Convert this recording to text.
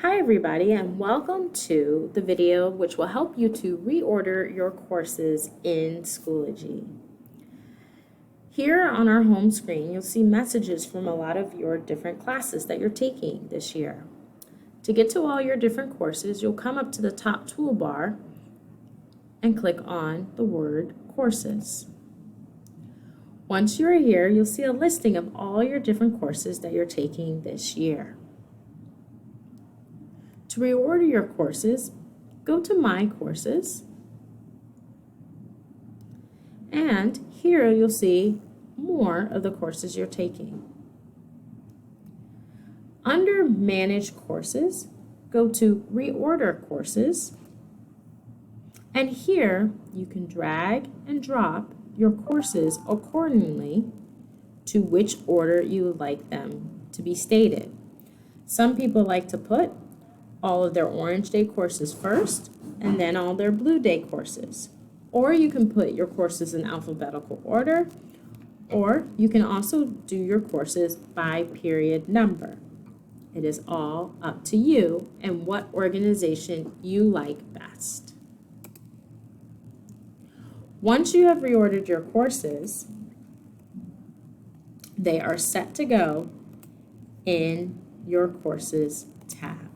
Hi everybody, and welcome to the video which will help you to reorder your courses in Schoology. Here on our home screen, you'll see messages from a lot of your different classes that you're taking this year. To get to all your different courses, you'll come up to the top toolbar and click on the word Courses. Once you're here, you'll see a listing of all your different courses that you're taking this year. To reorder your courses, go to My Courses, and here you'll see more of the courses you're taking. Under Manage Courses, go to Reorder Courses, and here you can drag and drop your courses accordingly to which order you would like them to be stated. Some people like to put all of their Orange Day courses first, and then all their Blue Day courses. Or you can put your courses in alphabetical order, or you can also do your courses by period number. It is all up to you and what organization you like best. Once you have reordered your courses, they are set to go in your Courses tab.